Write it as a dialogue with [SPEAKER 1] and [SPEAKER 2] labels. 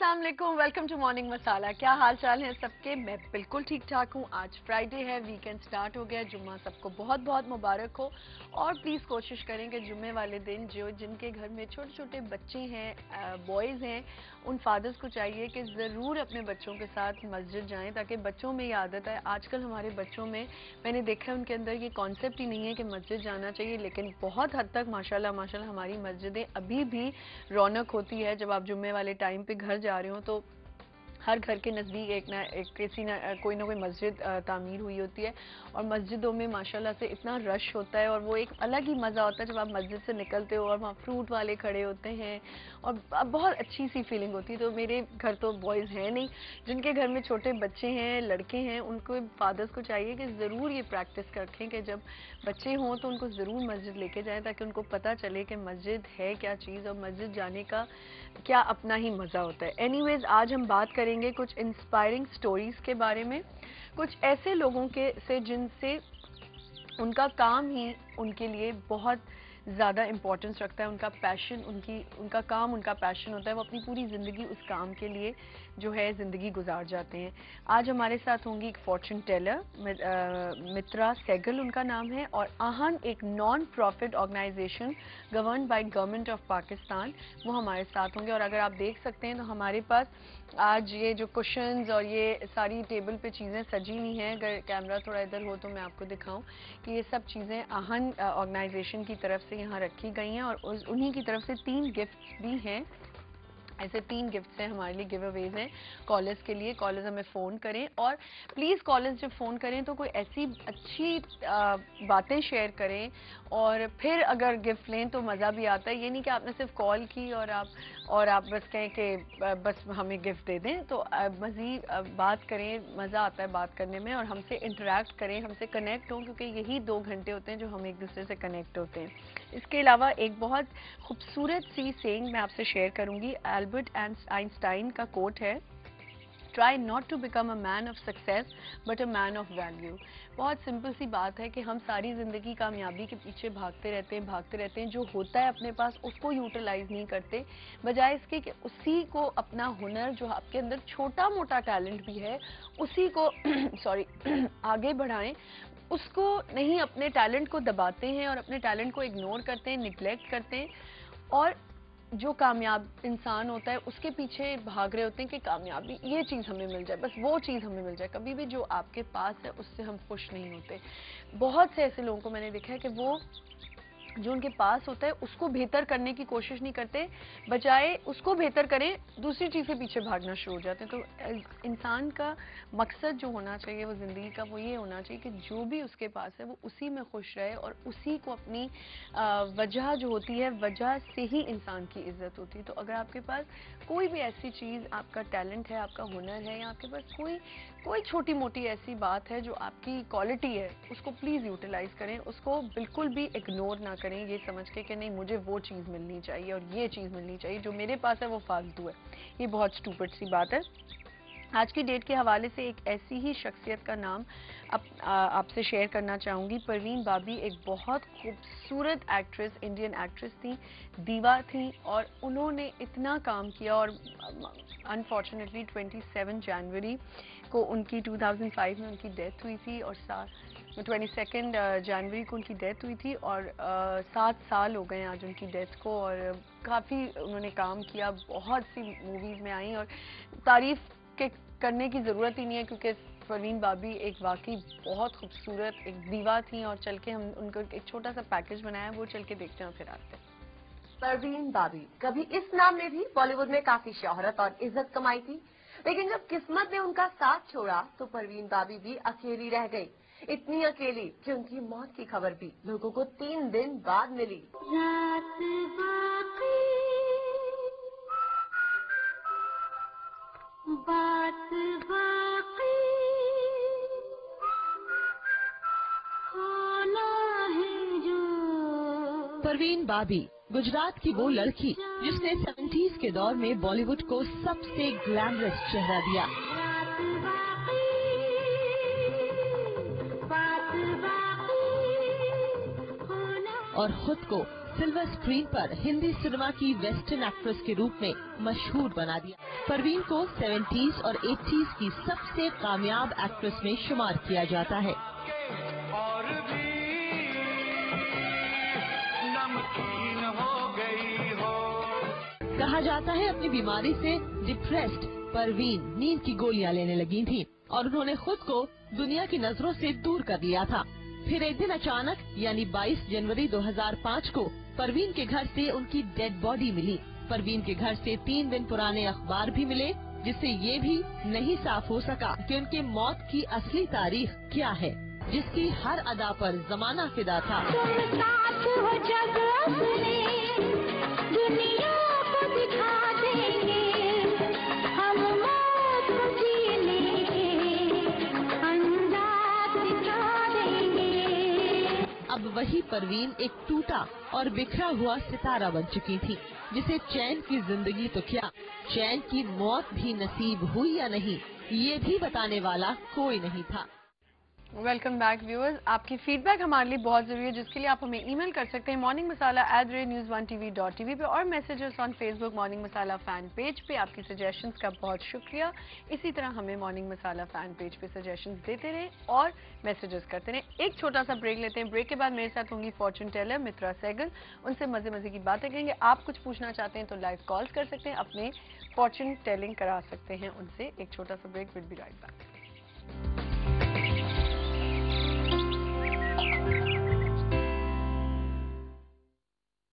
[SPEAKER 1] अस्सलाम वालेकुम, welcome to morning मसाला। क्या हाल चाल है सबके? मैं बिल्कुल ठीक ठाक हूँ। आज फ्राइडे है, वीकेंड स्टार्ट हो गया। जुम्मा सबको बहुत बहुत मुबारक हो। और प्लीज़ कोशिश करें कि जुम्मे वाले दिन जिनके घर में छोटे छोटे बच्चे हैं, बॉयज़ हैं, उन फादर्स को चाहिए कि ज़रूर अपने बच्चों के साथ मस्जिद जाएं, ताकि बच्चों में ये आदत है। आजकल हमारे बच्चों में मैंने देखा है उनके अंदर ये कॉन्सेप्ट ही नहीं है कि मस्जिद जाना चाहिए, लेकिन बहुत हद तक माशाल्लाह माशाल्लाह हमारी मस्जिदें अभी भी रौनक होती है। जब आप जुम्मे वाले टाइम पे घर जा रहे हो तो हर घर के नज़दीक कोई ना कोई मस्जिद तामीर हुई होती है, और मस्जिदों में माशाल्लाह से इतना रश होता है, और वो एक अलग ही मज़ा होता है जब आप मस्जिद से निकलते हो और वहाँ फ्रूट वाले खड़े होते हैं, और बहुत अच्छी सी फीलिंग होती है। तो मेरे घर तो बॉयज़ हैं नहीं, जिनके घर में छोटे बच्चे हैं, लड़के हैं, उनको फादर्स को चाहिए कि ज़रूर ये प्रैक्टिस रखें कि जब बच्चे हों तो उनको ज़रूर मस्जिद लेके जाएँ, ताकि उनको पता चले कि मस्जिद है क्या चीज़ और मस्जिद जाने का क्या अपना ही मज़ा होता है। एनीवेज, आज हम बात करेंगे कुछ इंस्पायरिंग स्टोरीज के बारे में, कुछ ऐसे लोगों के से जिनसे उनका काम ही उनके लिए बहुत ज़्यादा इम्पोर्टेंस रखता है। उनका पैशन, उनका काम उनका पैशन होता है। वो अपनी पूरी ज़िंदगी उस काम के लिए जो है ज़िंदगी गुजार जाते हैं। आज हमारे साथ होंगी एक फॉर्चून टेलर, मित्रा सहगल उनका नाम है, और आहन एक non profit organisation govern by government of Pakistan, वो हमारे साथ होंगे। और अगर आप देख सकते हैं तो हमारे पास आज ये जो कुशन्स और ये सारी टेबल पे चीज़ें सजी हुई हैं, अगर कैमरा थोड़ा इधर हो तो मैं आपको दिखाऊं कि ये सब चीज़ें आहन ऑर्गेनाइजेशन की तरफ से यहाँ रखी गई हैं, और उन्हीं की तरफ से 3 गिफ्ट्स भी हैं। ऐसे 3 गिफ्ट्स हैं हमारे लिए, गिव अवेज हैं कॉलेज के लिए। कॉलेज हमें फ़ोन करें, और प्लीज़ कॉलेज जब फ़ोन करें तो कोई ऐसी अच्छी बातें शेयर करें, और फिर अगर गिफ्ट लें तो मज़ा भी आता है। ये नहीं कि आपने सिर्फ कॉल की और आप बस कहें कि बस हमें गिफ्ट दे दें। तो मज़ीद बात करें, मज़ा आता है बात करने में, और हमसे इंटरेक्ट करें, हमसे कनेक्ट हों, क्योंकि यही 2 घंटे होते हैं जो हम एक दूसरे से कनेक्ट होते हैं। इसके अलावा एक बहुत खूबसूरत सी सेइंग मैं आपसे शेयर करूंगी। एल्बर्ट आइंस्टाइन का कोट है, try not to become a man of success but a man of value. बहुत सिंपल सी बात है कि हम सारी ज़िंदगी कामयाबी के पीछे भागते रहते हैं, जो होता है अपने पास उसको यूटिलाइज नहीं करते, बजाय इसके कि उसी को अपना हुनर, जो आपके अंदर छोटा मोटा टैलेंट भी है, उसी को सॉरी आगे बढ़ाएं। उसको नहीं, अपने टैलेंट को दबाते हैं और अपने टैलेंट को इग्नोर करते हैं, निगलेक्ट करते हैं, और जो कामयाब इंसान होता है उसके पीछे भाग रहे होते हैं कि कामयाबी, ये चीज़ हमें मिल जाए, बस वो चीज़ हमें मिल जाए। कभी भी जो आपके पास है उससे हम खुश नहीं होते। बहुत से ऐसे लोगों को मैंने देखा है कि वो जो उनके पास होता है उसको बेहतर करने की कोशिश नहीं करते, बजाय उसको बेहतर करें दूसरी चीज़ के पीछे भागना शुरू हो जाते हैं। तो इंसान का मकसद जो होना चाहिए वो ज़िंदगी का, वो ये होना चाहिए कि जो भी उसके पास है वो उसी में खुश रहे, और उसी को अपनी वजह जो होती है, वजह से ही इंसान की इज्जत होती है। तो अगर आपके पास कोई भी ऐसी चीज़, आपका टैलेंट है, आपका हुनर है, या आपके पास कोई छोटी मोटी ऐसी बात है जो आपकी क्वालिटी है, उसको प्लीज़ यूटिलाइज करें। उसको बिल्कुल भी इग्नोर ना करें ये समझ के कि नहीं मुझे वो चीज़ मिलनी चाहिए और ये चीज़ मिलनी चाहिए, जो मेरे पास है वो फालतू है। ये बहुत स्टूपिड सी बात है। आज की डेट के हवाले से एक ऐसी ही शख्सियत का नाम आपसे शेयर करना चाहूँगी। परवीन बाबी एक बहुत खूबसूरत एक्ट्रेस, इंडियन एक्ट्रेस थी, दीवा थी, और उन्होंने इतना काम किया, और अनफॉर्चुनेटली 27 जनवरी को उनकी 2005 में उनकी डेथ हुई थी, और 22 जनवरी को उनकी डेथ हुई थी, और 7 साल हो गए आज उनकी डेथ को। और काफ़ी उन्होंने काम किया, बहुत सी मूवीज़ में आई, और तारीफ़ करने की ज़रूरत ही नहीं है, क्योंकि परवीन बाबी एक वाकई बहुत खूबसूरत एक दीवा थी। और चल के हम उनको एक छोटा सा पैकेज बनाया, वो चल के देखते हैं, फिर आते हैं।
[SPEAKER 2] परवीन बाबी, कभी इस नाम ने भी बॉलीवुड में काफी शोहरत और इज्जत कमाई थी, लेकिन जब किस्मत ने उनका साथ छोड़ा तो परवीन बाबी भी अकेली रह गई। इतनी अकेली कि उनकी मौत की खबर भी लोगों को 3 दिन बाद मिली। रात बाकी, बात बाकी, होना है जो।
[SPEAKER 3] परवीन बाबी गुजरात की वो लड़की जिसने 70s के दौर में बॉलीवुड को सबसे ग्लैमरस चेहरा दिया, और खुद को सिल्वर स्क्रीन पर हिंदी सिनेमा की वेस्टर्न एक्ट्रेस के रूप में मशहूर बना दिया। परवीन को 70s और 80s की सबसे कामयाब एक्ट्रेस में शुमार किया जाता है।
[SPEAKER 4] और भी नमकीन हो गई हो।
[SPEAKER 3] कहा जाता है अपनी बीमारी से डिप्रेस्ड परवीन नींद की गोलियां लेने लगी थी और उन्होंने खुद को दुनिया की नजरों से दूर कर लिया था। फिर एक दिन अचानक यानी 22 जनवरी 2005 को परवीन के घर से उनकी डेड बॉडी मिली। परवीन के घर से 3 दिन पुराने अखबार भी मिले, जिससे ये भी नहीं साफ हो सका कि उनके मौत की असली तारीख क्या है, जिसकी हर अदा पर जमाना फिदा था।
[SPEAKER 5] दुनिया को दिखा देंगे, हम मौत को जीने के अंदाज दिखा देंगे।
[SPEAKER 3] अब वही परवीन एक टूटा और बिखरा हुआ सितारा बन चुकी थी, जिसे चैन की जिंदगी तो क्या, चैन की मौत भी नसीब हुई या नहीं, ये भी बताने वाला कोई नहीं था।
[SPEAKER 1] वेलकम बैक व्यूअर्स, आपकी फीडबैक हमारे लिए बहुत जरूरी है, जिसके लिए आप हमें ईमेल कर सकते हैं morningmasala@news1tv.tv पे और messages on Facebook morning masala fan page पे। आपकी सजेशंस का बहुत शुक्रिया। इसी तरह हमें मॉर्निंग मसाला फैन पेज पे सजेशंस देते रहें और मैसेजेस करते रहें। एक छोटा सा ब्रेक लेते हैं। ब्रेक के बाद मेरे साथ होंगी फॉर्चून टेलर मित्रा सहगल, उनसे मजे मजे की बातें करेंगे। आप कुछ पूछना चाहते हैं तो लाइव कॉल्स कर सकते हैं, अपने फॉर्चून टेलिंग करा सकते हैं उनसे। एक छोटा सा break, will be right back.